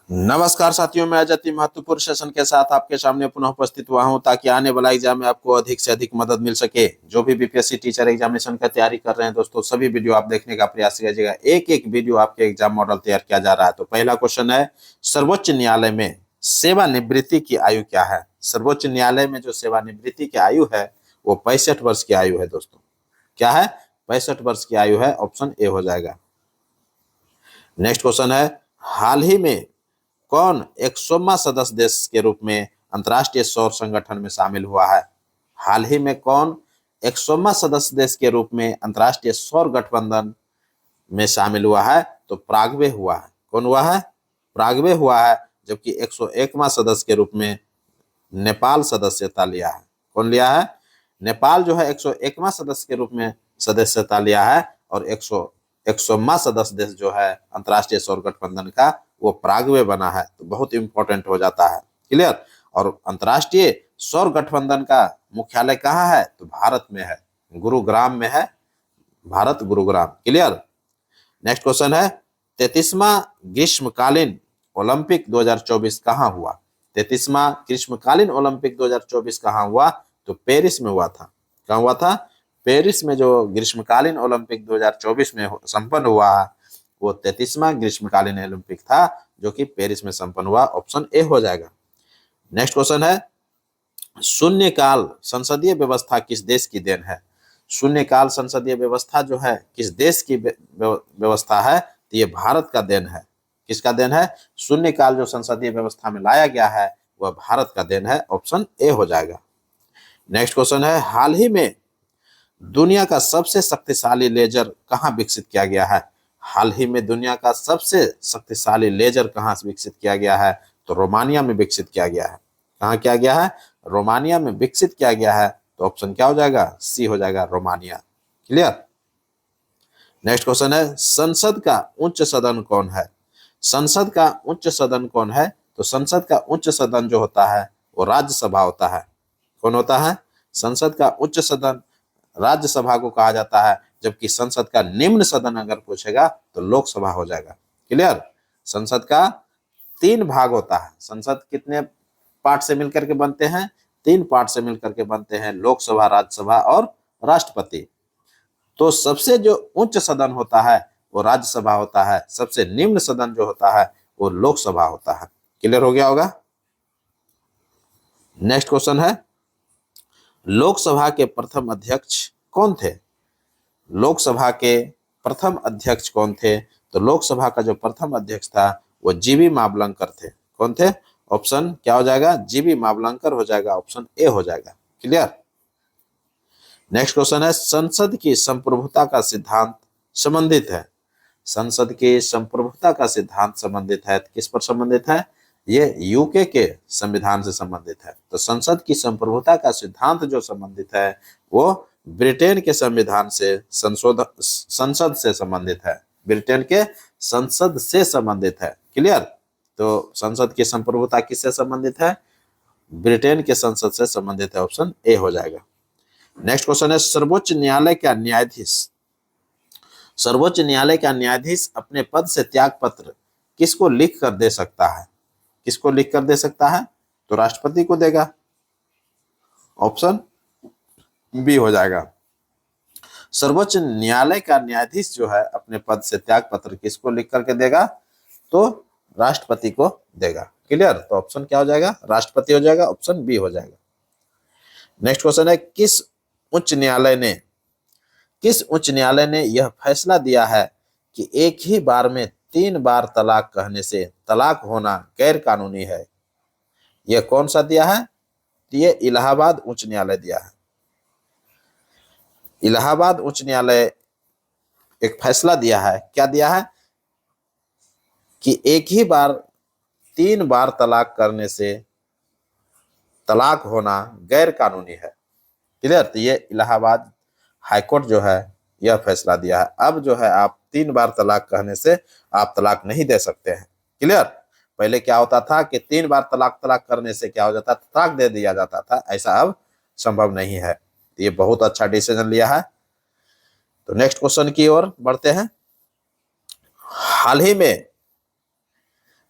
नमस्कार साथियों, मैं अजय महत्वपूर्ण सेशन के साथ आपके सामने पुनः उपस्थित हुआ हूं ताकि आने वाला एग्जाम में आपको अधिक से अधिक मदद मिल सके। जो भी बीपीएससी टीचर एग्जामिनेशन का तैयारी कर रहे हैं दोस्तों, सभी वीडियो आप देखने का प्रयास कीजिएगा। एक एक वीडियो आपके एग्जाम मॉडल तैयार किया जा रहा है। तो पहला क्वेश्चन है, सर्वोच्च न्यायालय में सेवानिवृत्ति की आयु क्या है? सर्वोच्च न्यायालय में जो सेवानिवृत्ति की आयु है वो 65 वर्ष की आयु है दोस्तों। क्या है? 65 वर्ष की आयु है। ऑप्शन ए हो जाएगा। नेक्स्ट क्वेश्चन है, हाल ही में कौन 100वां सदस्य देश के रूप में अंतर्राष्ट्रीय सौर संगठन में शामिल हुआ है? हाल ही में कौन 100वां सदस्य देश के रूप में अंतर्राष्ट्रीय सौर गठबंधन में शामिल हुआ है? तो पराग्वे हुआ है। कौन हुआ है? पराग्वे हुआ है। जबकि 101वां सदस्य के रूप में नेपाल सदस्यता लिया है। कौन लिया है? नेपाल जो है 101वां सदस्य के रूप में सदस्यता लिया है। और 100वां सदस्य देश जो है अंतर्राष्ट्रीय सौर गठबंधन का, वो पराग्वे बना है। तो बहुत इंपॉर्टेंट हो जाता है। क्लियर? और अंतर्राष्ट्रीय सौर गठबंधन का मुख्यालय कहाँ है? तो भारत में है, गुरुग्राम में है। Bharat, Gurugram. Clear? Next question है, 33वां ग्रीष्मकालीन ओलंपिक 2024 कहाँ हुआ? 33वां ग्रीष्मकालीन ओलंपिक 2024 कहाँ हुआ? तो पेरिस में हुआ था। कहाँ हुआ था? पेरिस में जो ग्रीष्मकालीन ओलंपिक 2024 में संपन्न हुआ, वो 33वां ग्रीष्मकालीन ओलंपिक था जो कि पेरिस में संपन्न हुआ। ऑप्शन ए हो जाएगा। नेक्स्ट क्वेश्चन है, शून्यकाल संसदीय व्यवस्था किस देश की देन है? शून्यकाल संसदीय व्यवस्था जो है किस देश की व्यवस्था है? तो ये भारत का देन है। किसका देन है? शून्यकाल जो संसदीय व्यवस्था में लाया गया है वह भारत का देन है। ऑप्शन ए हो जाएगा। नेक्स्ट क्वेश्चन है, हाल ही में दुनिया का सबसे शक्तिशाली लेजर कहाँ विकसित किया गया है? हाल ही में दुनिया का सबसे शक्तिशाली लेजर कहाँ विकसित किया गया है? तो रोमानिया में विकसित किया गया है। कहाँ किया गया है? रोमानिया में विकसित किया गया है। तो ऑप्शन क्या हो जाएगा? सी हो जाएगा, रोमानिया। क्लियर? नेक्स्ट क्वेश्चन है, संसद का उच्च सदन कौन है? संसद का उच्च सदन कौन है? तो संसद का उच्च सदन जो होता है वो राज्यसभा होता है। कौन होता है? संसद का उच्च सदन राज्यसभा को कहा जाता है। जबकि संसद का निम्न सदन अगर पूछेगा तो लोकसभा हो जाएगा। क्लियर? संसद का 3 भाग होता है। संसद कितने पार्ट से मिलकर के बनते हैं? 3 पार्ट से मिलकर के बनते हैं, लोकसभा, राज्यसभा और राष्ट्रपति। तो सबसे जो उच्च सदन होता है वो राज्यसभा होता है। सबसे निम्न सदन जो होता है वो लोकसभा होता है। क्लियर हो गया होगा? नेक्स्ट क्वेश्चन है, लोकसभा के प्रथम अध्यक्ष कौन थे? लोकसभा के प्रथम अध्यक्ष कौन थे? तो लोकसभा का जो प्रथम अध्यक्ष था वो जीबी मावलंकर थे। कौन थे? ऑप्शन क्या हो जाएगा? जीबी मावलंकर हो जाएगा। ऑप्शन ए हो जाएगा। क्लियर? नेक्स्ट क्वेश्चन है, संसद की संप्रभुता का सिद्धांत संबंधित है। संसद की संप्रभुता का सिद्धांत संबंधित है, किस पर संबंधित है? ये यूके के संविधान से संबंधित है। तो संसद की संप्रभुता का सिद्धांत जो संबंधित है वो ब्रिटेन के संविधान से संसद से संबंधित है। ब्रिटेन के संसद से संबंधित है। क्लियर? तो संसद की संप्रभुता किससे संबंधित है? ब्रिटेन के संसद से संबंधित है। ऑप्शन ए हो जाएगा। नेक्स्ट क्वेश्चन है, सर्वोच्च न्यायालय का न्यायाधीश, सर्वोच्च न्यायालय का न्यायाधीश अपने पद से त्याग पत्र किसको लिख कर दे सकता है? किसको लिख कर दे सकता है? तो राष्ट्रपति को देगा। ऑप्शन बी हो जाएगा। सर्वोच्च न्यायालय का न्यायाधीश जो है अपने पद से त्याग पत्र किसको लिख करके देगा? तो राष्ट्रपति को देगा। क्लियर? तो ऑप्शन क्या हो जाएगा? राष्ट्रपति हो जाएगा। ऑप्शन बी हो जाएगा। नेक्स्ट क्वेश्चन है, किस उच्च न्यायालय ने यह फैसला दिया है कि एक ही बार में 3 बार तलाक कहने से तलाक होना गैर कानूनी है? यह कौन सा दिया है? ये इलाहाबाद उच्च न्यायालय दिया है। इलाहाबाद उच्च न्यायालय एक फैसला दिया है। क्या दिया है? कि एक ही बार 3 बार तलाक करने से तलाक होना गैर कानूनी है। क्लियर? तो ये इलाहाबाद हाईकोर्ट जो है यह फैसला दिया है। अब जो है आप 3 बार तलाक कहने से आप तलाक नहीं दे सकते हैं। क्लियर? पहले क्या होता था कि 3 बार तलाक करने से क्या हो जाता था? तलाक दे दिया जाता था। ऐसा अब संभव नहीं है। तो ये बहुत अच्छा डिसीजन लिया है। तो नेक्स्ट क्वेश्चन की ओर बढ़ते हैं। हाल ही में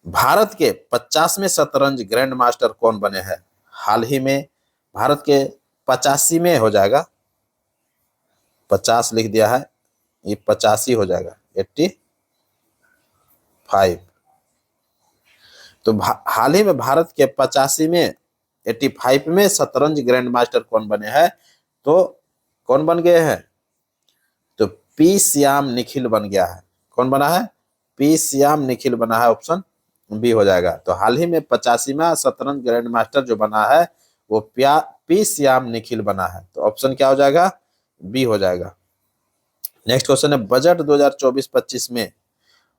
भारत के 50वें शतरंज ग्रैंड मास्टर कौन बने हैं? हाल ही में भारत के 85 में हो जाएगा, 50 लिख दिया है, ये 85 हो जाएगा, 85। तो हाल ही में भारत के 85 में 85 में शतरंज ग्रैंड मास्टर कौन बने हैं? तो कौन बन गए हैं? तो पी श्याम निखिल बन गया है। कौन बना है? पी श्याम निखिल बना है, ऑप्शन बी हो जाएगा। तो हाल ही में 85वां शतरंज ग्रैंड मास्टर जो बना है वो पी श्याम निखिल बना है। तो ऑप्शन क्या हो जाएगा? बी हो जाएगा। नेक्स्ट क्वेश्चन है, बजट 2024-25 में,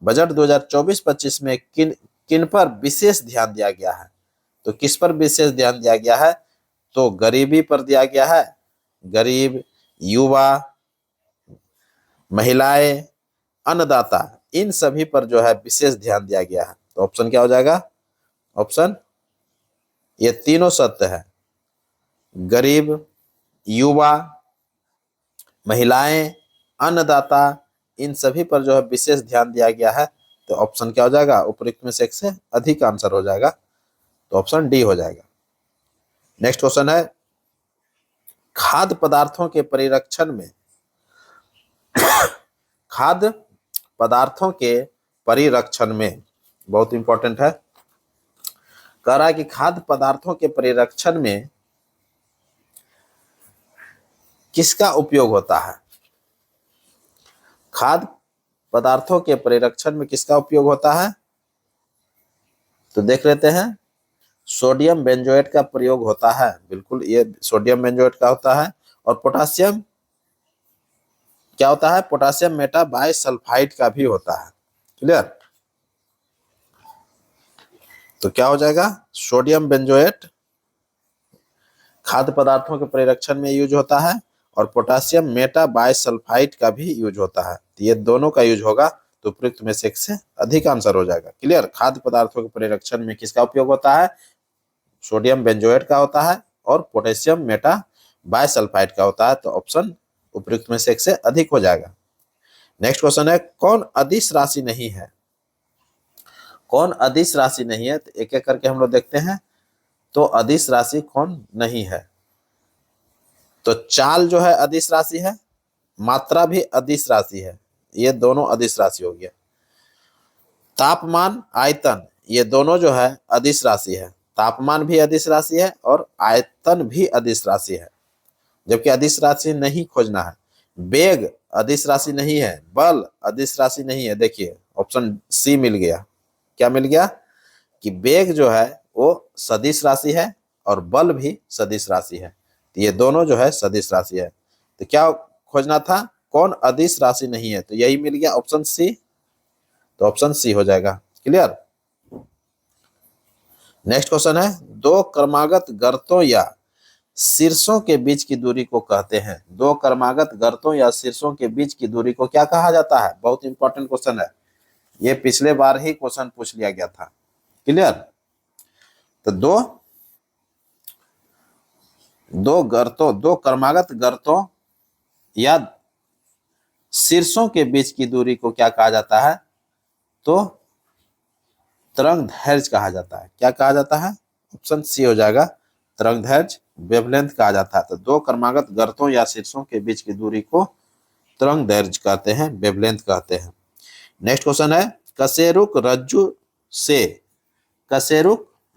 बजट 2024-25 में किन किन पर विशेष ध्यान दिया गया है? तो किस पर विशेष ध्यान दिया गया है? तो गरीबी पर दिया गया है, गरीब, युवा, महिलाएं, अन्नदाता, इन सभी पर जो है विशेष ध्यान दिया गया है। तो ऑप्शन क्या हो जाएगा? ऑप्शन, ये तीनों सत्य है, गरीब, युवा, महिलाएं, अन्नदाता, इन सभी पर जो है विशेष ध्यान दिया गया है। तो ऑप्शन क्या हो जाएगा? उपरोक्त में से एक से अधिक आंसर हो जाएगा। तो ऑप्शन डी हो जाएगा। नेक्स्ट क्वेश्चन है, खाद्य पदार्थों के परिरक्षण में, खाद्य पदार्थों के परिरक्षण में, बहुत इंपॉर्टेंट है, कह रहा है कि खाद्य पदार्थों के परिरक्षण में किसका उपयोग होता है? खाद्य पदार्थों के परिरक्षण में किसका उपयोग होता है? तो देख लेते हैं, सोडियम बेंजोएट का प्रयोग होता है, बिल्कुल ये सोडियम बेंजोएट का होता है। और पोटासियम क्या होता है? पोटासियम मेटाबाइसल्फाइड का भी होता है। क्लियर? तो क्या हो जाएगा? सोडियम बेंजोएट खाद्य पदार्थों के परिरक्षण में यूज होता है और पोटासियम मेटाबाइसल्फाइड का भी यूज होता है। तो ये दोनों का यूज होगा, तो उपयुक्त में से एक से अधिक आंसर हो जाएगा। क्लियर? खाद्य पदार्थों के परिरक्षण में किसका उपयोग होता है? सोडियम बेंजोएट का होता है और पोटेशियम मेटाबाइसल्फाइड का होता है। तो ऑप्शन उपयुक्त में से एक से अधिक हो जाएगा। नेक्स्ट क्वेश्चन है, कौन अदिश राशि नहीं है? कौन अदिश राशि नहीं है? तो एक एक करके हम लोग देखते हैं। तो अदिश राशि कौन नहीं है? तो चाल जो है अदिश राशि है, मात्रा भी अदिश राशि है, ये दोनों अदिश राशि हो गया। तापमान, आयतन, ये दोनों जो है अदिश राशि है। तापमान भी अदिश राशि है और आयतन भी अदिश राशि है, जबकि अदिश राशि नहीं खोजना है। वेग अदिश राशि नहीं है, बल अदिश राशि नहीं है। देखिए ऑप्शन सी मिल गया। क्या मिल गया? कि वेग जो है वो सदिश राशि है और बल भी सदिश राशि है। तो ये दोनों जो है सदिश राशि है। तो क्या खोजना था? कौन अदिश राशि नहीं है? तो यही मिल गया, ऑप्शन सी। तो ऑप्शन सी हो जाएगा। क्लियर? नेक्स्ट क्वेश्चन है, दो क्रमागत गर्तों या शीर्षों के बीच की दूरी को कहते हैं। दो क्रमागत गर्तों या शीर्षों के बीच की दूरी को क्या कहा जाता है? बहुत इंपॉर्टेंट क्वेश्चन है, ये पिछले बार ही क्वेश्चन पूछ लिया गया था। क्लियर? तो दो क्रमागत गर्तों या शीर्षों के बीच की दूरी को क्या कहा जाता है? तो तरंग दैर्घ्य कहा जाता है। क्या कहा जाता है? ऑप्शन सी हो जाएगा, तरंग दैर्घ्य, वेवलेंथ कहा जाता है। तो दो क्रमागत गर्तों या शीर्षों के बीच की दूरी को तरंग दैर्घ्य कहते हैं, वेवलेंथ कहते हैं। नेक्स्ट क्वेश्चन है, कशेरुक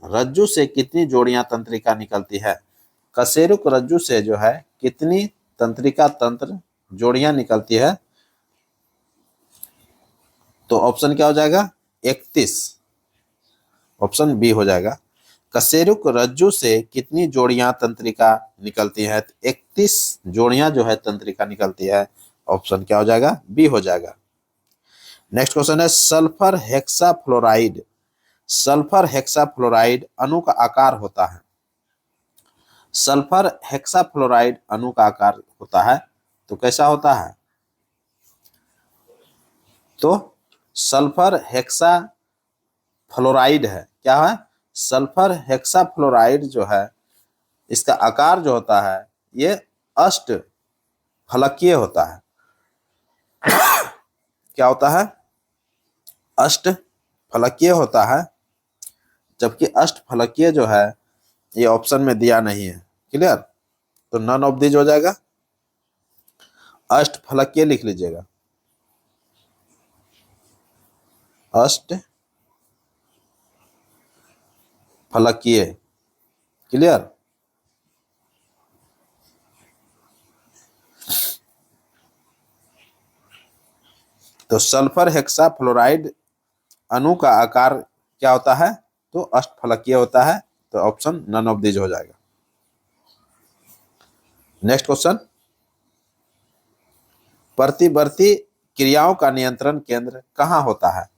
रज्जु से कितनी जोड़ियां तंत्रिका निकलती है? कशेरुक रज्जु से जो है कितनी तंत्रिका तंत्र जोड़ियां निकलती है? तो ऑप्शन क्या हो जाएगा? 31। ऑप्शन बी हो जाएगा। कशेरुक रज्जु से कितनी जोड़ियां तंत्रिका निकलती है? 31 जोड़ियां जो है तंत्रिका निकलती है। ऑप्शन क्या हो जाएगा? बी हो जाएगा। नेक्स्ट क्वेश्चन है, सल्फर हेक्साफ्लोराइड, सल्फर हेक्साफ्लोराइड अणु का आकार होता है। सल्फर हेक्साफ्लोराइड अणु का आकार होता है, तो कैसा होता है? तो सल्फर हेक्साफ्लोराइड है, क्या है? सल्फर हेक्साफ्लोराइड जो है इसका आकार जो होता है ये अष्ट फलकीय होता है। क्या होता है? अष्ट फलकीय होता है। जबकि अष्टफलकीय जो है ये ऑप्शन में दिया नहीं है। क्लियर, तो नन ऑफ दीज हो जाएगा। अष्टफलकीय लिख लीजिएगा, अष्ट फलकीय। क्लियर, तो सल्फर हेक्सा फ्लोराइड अणु का आकार क्या होता है, तो अष्टफलकीय होता है। तो ऑप्शन नन ऑफ दीज हो जाएगा। नेक्स्ट क्वेश्चन, प्रतिवर्ती क्रियाओं का नियंत्रण केंद्र कहाँ होता है?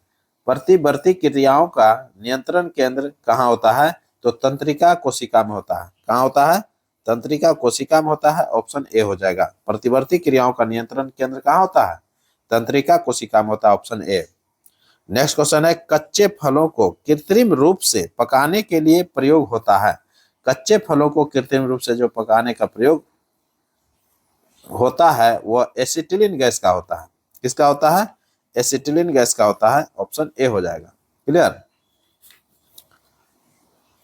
प्रतिवर्ती क्रियाओं का नियंत्रण केंद्र कहाँ होता है? तो तंत्रिका कोशिका में होता है। कहाँ होता है? तंत्रिका कोशिका में होता है। ऑप्शन ए हो जाएगा। प्रतिवर्ती क्रियाओं का नियंत्रण केंद्र कहाँ होता है? तंत्रिका कोशिका में होता है। Option A. नेक्स्ट क्वेश्चन है, कच्चे फलों को कृत्रिम रूप से पकाने के लिए प्रयोग होता है। कच्चे फलों को कृत्रिम रूप से जो पकाने का प्रयोग होता है वह एसिटिलीन गैस का होता है। किसका होता है? एसिटिलीन गैस का होता है। ऑप्शन ए हो जाएगा। क्लियर,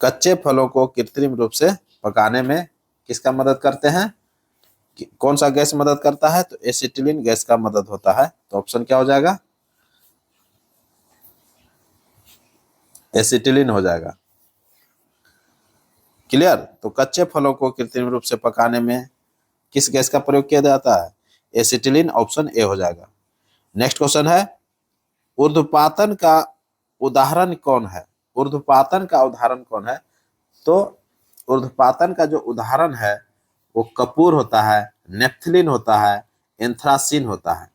कच्चे फलों को कृत्रिम रूप से पकाने में किसका मदद करते हैं? कौन सा गैस मदद करता है? तो एसिटिलीन गैस का मदद होता है। तो ऑप्शन क्या हो जाएगा? एसिटिलीन हो जाएगा। क्लियर, तो कच्चे फलों को कृत्रिम रूप से पकाने में किस गैस का प्रयोग किया जाता है? एसिटिलीन। ऑप्शन ए हो जाएगा। नेक्स्ट क्वेश्चन है, ऊर्ध्वपातन का उदाहरण कौन है? ऊर्ध्वपातन का उदाहरण कौन है? तो ऊर्ध्वपातन का जो उदाहरण है वो कपूर होता है, नेफ्थलीन होता है, एंथ्रासीन होता है।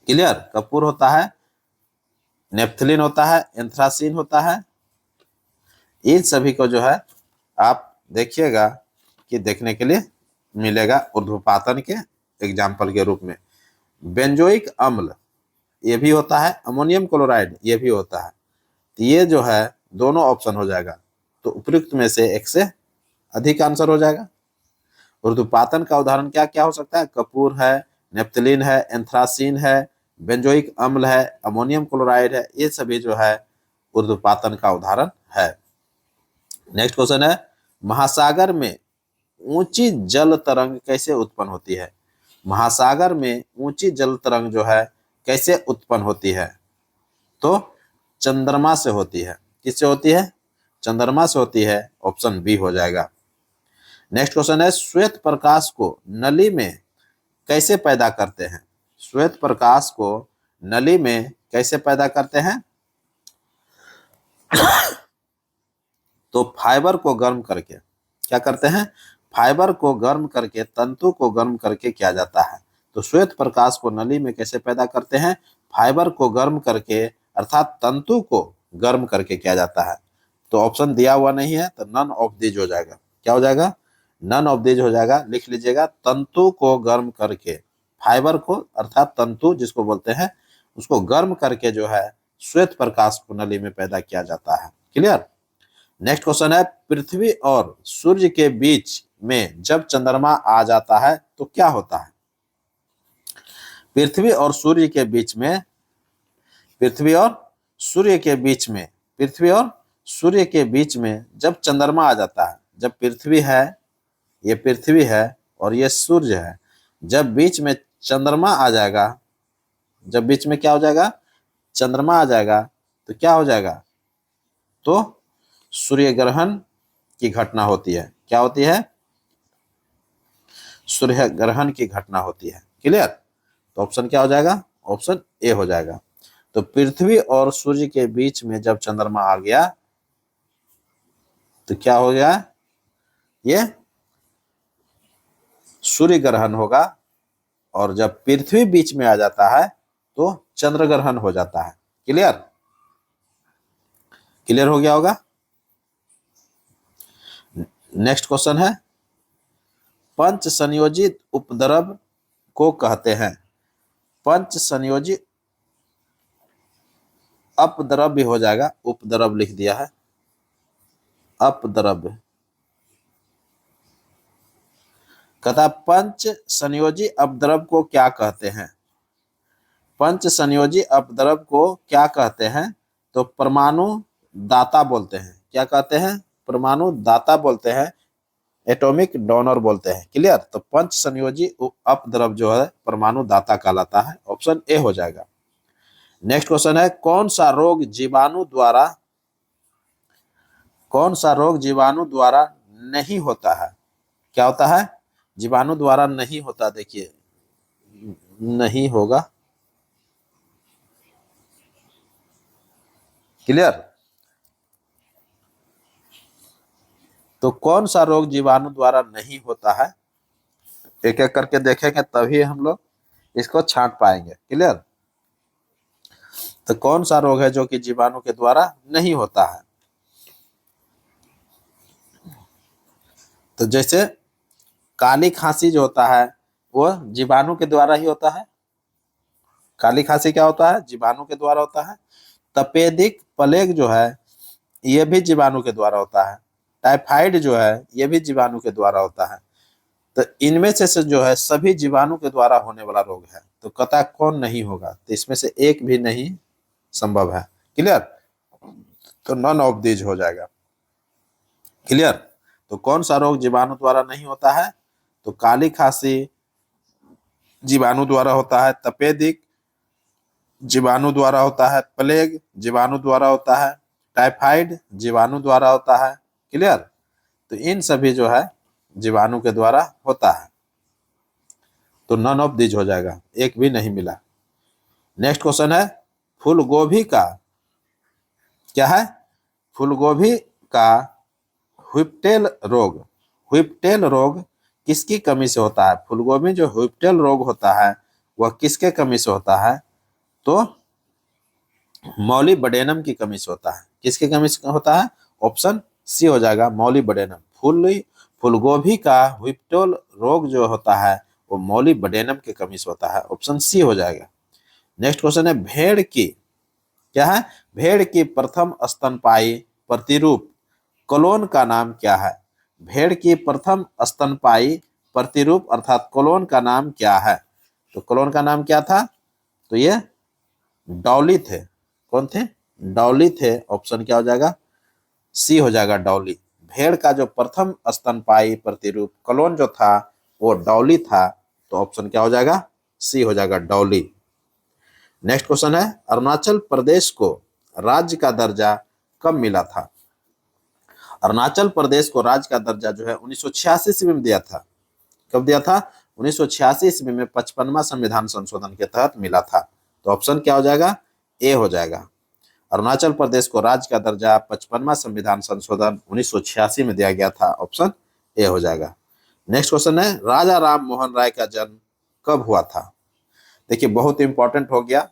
क्लियर, कपूर होता है, नेफ्थलीन होता है, एंथ्रासीन होता है। इन सभी को जो है आप देखिएगा कि देखने के लिए मिलेगा ऊर्ध्वपातन के एग्जाम्पल के रूप में। बेंजोइक अम्ल ये भी होता है, अमोनियम क्लोराइड ये भी होता है। तो ये जो है दोनों ऑप्शन हो जाएगा। तो उपयुक्त में से एक से अधिक आंसर हो जाएगा। ऊर्ध्वपातन का उदाहरण क्या क्या हो सकता है? कपूर है, नेफ्थलीन है, एंथ्रासीन है, बेंजोइक अम्ल है, अमोनियम क्लोराइड है। ये सभी जो है ऊर्ध्वपातन का उदाहरण है। नेक्स्ट क्वेश्चन है, महासागर में ऊंची जल तरंग कैसे उत्पन्न होती है? महासागर में ऊंची जल तरंग जो है कैसे उत्पन्न होती है? तो चंद्रमा से होती है। किससे होती है? चंद्रमा से होती है। ऑप्शन बी हो जाएगा। नेक्स्ट क्वेश्चन है, श्वेत प्रकाश को नली में कैसे पैदा करते हैं? श्वेत प्रकाश को नली में कैसे पैदा करते हैं? तो फाइबर को गर्म करके। क्या करते हैं? फाइबर को गर्म करके, तंतु को गर्म करके किया जाता है। तो श्वेत प्रकाश को नली में कैसे पैदा करते हैं? फाइबर को गर्म करके, अर्थात तंतु को गर्म करके किया जाता है। तो ऑप्शन दिया हुआ नहीं है, तो नन ऑफ दीज हो जाएगा। क्या हो जाएगा? नन ऑफ दीज हो जाएगा। लिख लीजिएगा, तंतु को गर्म करके, फाइबर को अर्थात तंतु जिसको बोलते हैं उसको गर्म करके जो है श्वेत प्रकाश को नली में पैदा किया जाता है। क्लियर। नेक्स्ट क्वेश्चन है, पृथ्वी और सूर्य के बीच में जब चंद्रमा आ जाता है तो क्या होता है? पृथ्वी और सूर्य के बीच में, पृथ्वी और सूर्य के बीच में, पृथ्वी और सूर्य के बीच में जब चंद्रमा आ जाता है, जब पृथ्वी है, ये पृथ्वी है और ये सूर्य है, जब बीच में चंद्रमा आ जाएगा, जब बीच में क्या हो जाएगा? चंद्रमा आ जाएगा, तो क्या हो जाएगा? तो सूर्य ग्रहण की घटना होती है। क्या होती है? सूर्य ग्रहण की घटना होती है। क्लियर, तो ऑप्शन क्या हो जाएगा? ऑप्शन ए हो जाएगा। तो पृथ्वी और सूर्य के बीच में जब चंद्रमा आ गया तो क्या हो गया? ये सूर्य ग्रहण होगा, और जब पृथ्वी बीच में आ जाता है तो चंद्र ग्रहण हो जाता है। क्लियर, क्लियर हो गया होगा। नेक्स्ट क्वेश्चन है, पंच संयोजित उपद्रव को कहते हैं। पंच संयोजी अपद्रव भी हो जाएगा, उपद्रव लिख दिया है, अपद्रव। कहता पंच संयोजी अपद्रव को क्या कहते हैं? पंच संयोजी अपद्रव को क्या कहते हैं? तो परमाणु दाता बोलते हैं। क्या कहते हैं? परमाणु दाता बोलते हैं, एटॉमिक डोनर बोलते हैं। क्लियर? तो पंच संयोजी अपद्रव जो है परमाणु दाता कहलाता है। ऑप्शन ए हो जाएगा। नेक्स्ट क्वेश्चन है, कौन सा रोग जीवाणु द्वारा नहीं होता है? क्या होता है? जीवाणु द्वारा नहीं होता। देखिए, नहीं होगा। क्लियर? तो कौन सा रोग जीवाणु द्वारा नहीं होता है, एक एक करके देखेंगे तभी हम लोग इसको छांट पाएंगे। क्लियर? तो कौन सा रोग है जो कि जीवाणु के द्वारा नहीं होता है? तो जैसे काली खांसी जो होता है वो जीवाणु के द्वारा ही होता है। काली खांसी क्या होता है? जीवाणु के द्वारा होता है। तपेदिक प्लेग जो है ये भी जीवाणु के द्वारा होता है। टाइफाइड जो है ये भी जीवाणु के द्वारा होता है। तो इनमें से जो है सभी जीवाणु के द्वारा होने वाला रोग है। तो कतः कौन नहीं होगा? तो इसमें से एक भी नहीं संभव है। क्लियर? तो नन ऑफ दीज हो जाएगा। क्लियर? तो कौन सा रोग जीवाणु द्वारा नहीं होता है? तो काली खांसी जीवाणु द्वारा होता है, तपेदिक जीवाणु द्वारा होता है, प्लेग जीवाणु द्वारा होता है, टाइफाइड जीवाणु द्वारा होता है। क्लियर? तो इन सभी जो है जीवाणु के द्वारा होता है। तो नन ऑफ दिस हो जाएगा, एक भी नहीं मिला। नेक्स्ट क्वेश्चन है, फूलगोभी का क्या है? फूलगोभी का व्हिप्टेल रोग किसकी कमी से होता है? फूलगोभी जो व्हिप्टेल रोग होता है वह किसके कमी से होता है? तो मॉलिब्डेनम की कमी से होता है। किसकी कमी से होता है? ऑप्शन सी हो जाएगा, मॉलिब्डेनम। फूलगोभी का व्हिप्टेल रोग जो होता है वो मॉलिब्डेनम की कमी से होता है। ऑप्शन सी हो जाएगा। नेक्स्ट क्वेश्चन है, भेड़ की क्या है? भेड़ की प्रथम स्तनपायी प्रतिरूप क्लोन का नाम क्या है? भेड़ की प्रथम स्तनपायी प्रतिरूप अर्थात क्लोन का नाम क्या है? तो क्लोन का नाम क्या था? तो ये डॉली थे। कौन थे? डॉली थे। ऑप्शन क्या हो जाएगा? सी हो जाएगा, डॉली। भेड़ का जो प्रथम स्तनपायी प्रतिरूप क्लोन जो था वो डॉली था। तो ऑप्शन क्या हो जाएगा? सी हो जाएगा, डॉली। नेक्स्ट क्वेश्चन है, अरुणाचल प्रदेश को राज्य का दर्जा कब मिला था? अरुणाचल प्रदेश को राज्य का दर्जा जो है 1986 ईस्वी में दिया था। कब दिया था? 1986 ईस्वी में 55वां संविधान संशोधन के तहत मिला था। तो ऑप्शन क्या हो जाएगा? ए हो जाएगा। अरुणाचल प्रदेश को राज्य का दर्जा 55वां संविधान संशोधन 1986 में दिया गया था। ऑप्शन ए हो जाएगा। नेक्स्ट क्वेश्चन है, राजा राम मोहन राय का जन्म कब हुआ था? देखिए, बहुत इंपॉर्टेंट हो गया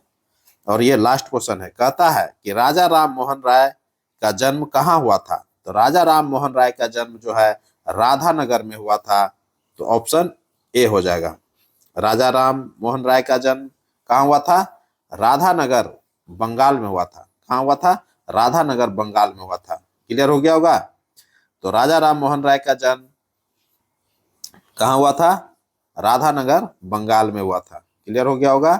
और ये लास्ट क्वेश्चन है। कहता है कि राजा राम मोहन राय का जन्म कहाँ हुआ था? तो राजा राम मोहन राय का जन्म जो है राधानगर में हुआ था। तो ऑप्शन ए हो जाएगा। राजा राम मोहन राय का जन्म कहाँ हुआ था? राधानगर, बंगाल में हुआ था। कहाँ हुआ था? राधानगर, बंगाल में हुआ था। क्लियर हो गया होगा? तो राजा राम मोहन राय का जन्म कहाँ हुआ था? राधानगर, बंगाल में हुआ था। क्लियर हो गया होगा?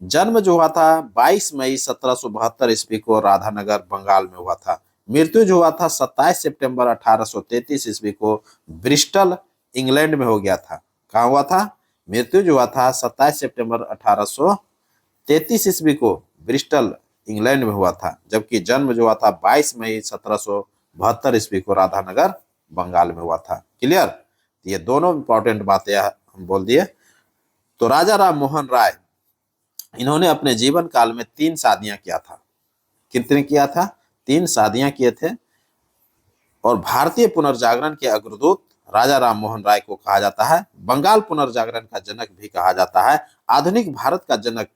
जन्म जो हुआ था 22 मई 1772 ईस्वी को राधानगर, बंगाल में हुआ था। मृत्यु जो हुआ था 27 सितंबर 1833 ईस्वी को ब्रिस्टल, इंग्लैंड में हो गया था। कहाँ हुआ था? मृत्यु जो हुआ था 27 सितंबर 1833 ईस्वी को ब्रिस्टल, इंग्लैंड में हुआ था। जबकि जन्म जो हुआ था 22 मई 1772 ईस्वी को राधानगर, बंगाल में हुआ था। क्लियर? ये दोनों इंपॉर्टेंट बातें हम बोल दिए। तो राजा राम मोहन राय इन्होंने अपने जीवन काल में 3 शादियां किया था। कितने किया था? 3 शादियां किए थे। और भारतीय पुनर्जागरण के अग्रदूत राजा राम मोहन राय को कहा जाता है। बंगाल पुनर्जागरण का जनक भी कहा जाता है। आधुनिक भारत का जनक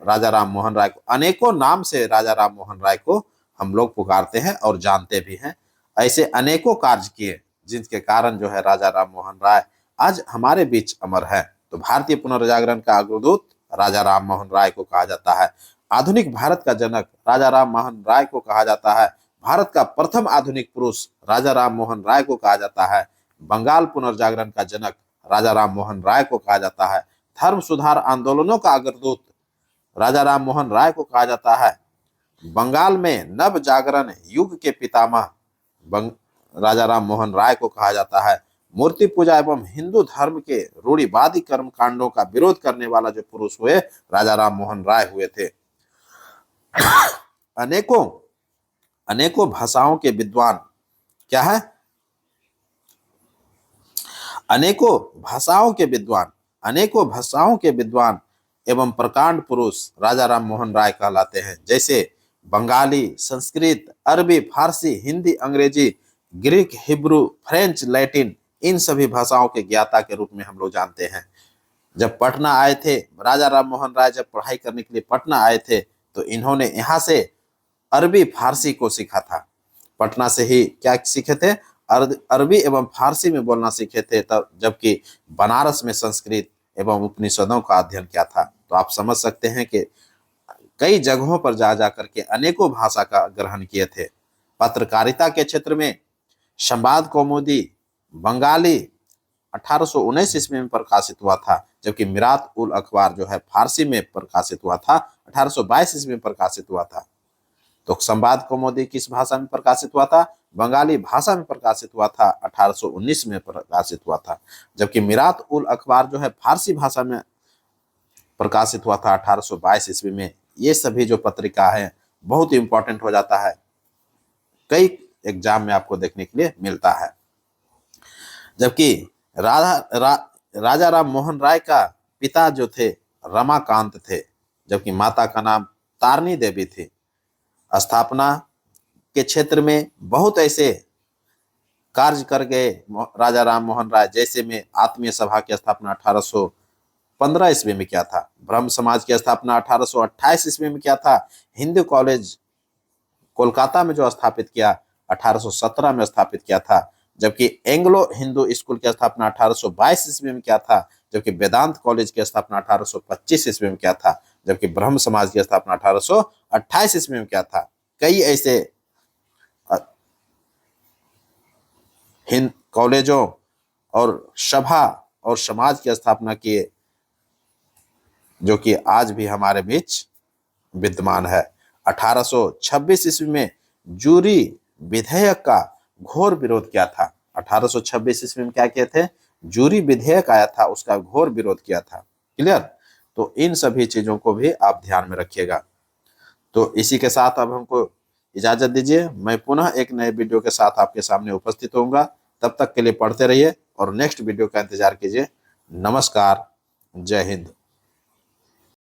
राजा राम मोहन राय को, अनेकों नाम से राजा राम मोहन राय को हम लोग पुकारते हैं और जानते भी हैं। ऐसे अनेकों कार्य किए जिनके कारण जो है राजा राम मोहन राय आज हमारे बीच अमर है। तो भारतीय पुनर्जागरण का अग्रदूत राजा राम मोहन राय को कहा जाता है। आधुनिक भारत का जनक राजा राम मोहन राय को कहा जाता है। भारत का प्रथम आधुनिक पुरुष राजा राम मोहन राय को कहा जाता है। बंगाल पुनर्जागरण का जनक राजा राम मोहन राय को कहा जाता है। धर्म सुधार आंदोलनों का अग्रदूत राजा राम मोहन राय को कहा जाता है। बंगाल में नव जागरण युग के पितामह राजा राम मोहन राय को कहा जाता है। मूर्ति पूजा एवं हिंदू धर्म के रूढ़िवादी कर्म कांडों का विरोध करने वाला जो पुरुष हुए, राजा राम मोहन राय हुए थे। अनेकों अनेकों भाषाओं के विद्वान, क्या है, अनेकों भाषाओं के विद्वान एवं प्रकांड पुरुष राजा राम मोहन राय कहलाते हैं। जैसे बंगाली, संस्कृत, अरबी, फारसी, हिंदी, अंग्रेजी, ग्रीक, हिब्रू, फ्रेंच, लैटिन, इन सभी भाषाओं के ज्ञाता के रूप में हम लोग जानते हैं। जब पटना आए थे राजा राम मोहन राय, जब पढ़ाई करने के लिए पटना आए थे, तो इन्होंने यहाँ से अरबी फारसी को सीखा था। पटना से ही क्या सीखे थे, अरबी एवं फारसी में बोलना सीखे थे, तब जबकि बनारस में संस्कृत एवं उपनिषदों का अध्ययन किया था। तो आप समझ सकते हैं कि कई जगहों पर जा जाकर के अनेकों भाषा का ग्रहण किए थे। पत्रकारिता के क्षेत्र में संवाद कौमुदी बंगाली 1819 ईस्वी में प्रकाशित हुआ था, जबकि मिरात उल अखबार जो है फारसी में प्रकाशित हुआ था, 1822 ईस्वी में प्रकाशित हुआ था। तो संवाद कौमुदी किस भाषा में प्रकाशित हुआ था, बंगाली भाषा में प्रकाशित हुआ था, 1819 में प्रकाशित हुआ था। जबकि मिरात उल अखबार जो है फारसी भाषा में प्रकाशित हुआ था 1822 ईस्वी में। ये सभी जो पत्रिका है बहुत इंपॉर्टेंट हो जाता है, कई एग्जाम में आपको देखने के लिए मिलता है। जबकि राजा राम मोहन राय का पिता जो थे रमाकांत थे, जबकि माता का नाम तारनी देवी थी। स्थापना के क्षेत्र में बहुत ऐसे कार्य कर गए राजा राम मोहन राय, जैसे में आत्मीय सभा की स्थापना 1815 ईस्वी में किया था। ब्रह्म समाज की स्थापना 1828 ईस्वी में किया था। हिंदू कॉलेज कोलकाता में जो स्थापित किया 1817 में स्थापित किया था। जबकि एंग्लो हिंदू स्कूल की स्थापना 1822 ईस्वी में किया था। जबकि वेदांत कॉलेज की स्थापना 1825 ईस्वी में किया था। जबकि ब्रह्म समाज की स्थापना 1828 ईस्वी में किया था। कई ऐसे हिंद कॉलेजों और सभा और समाज की स्थापना किए, जो कि आज भी हमारे बीच विद्यमान है। 1826 ईस्वी में जूरी विधेयक का घोर विरोध किया था। 1826 ईस्वी में क्या किए थे, जूरी विधेयक आया था, उसका घोर विरोध किया था। क्लियर। तो इन सभी चीजों को भी आप ध्यान में रखिएगा। तो इसी के साथ अब हमको इजाजत दीजिए। मैं पुनः एक नए वीडियो के साथ आपके सामने उपस्थित होऊंगा। तब तक के लिए पढ़ते रहिए और नेक्स्ट वीडियो का इंतजार कीजिए। नमस्कार, जय हिंद।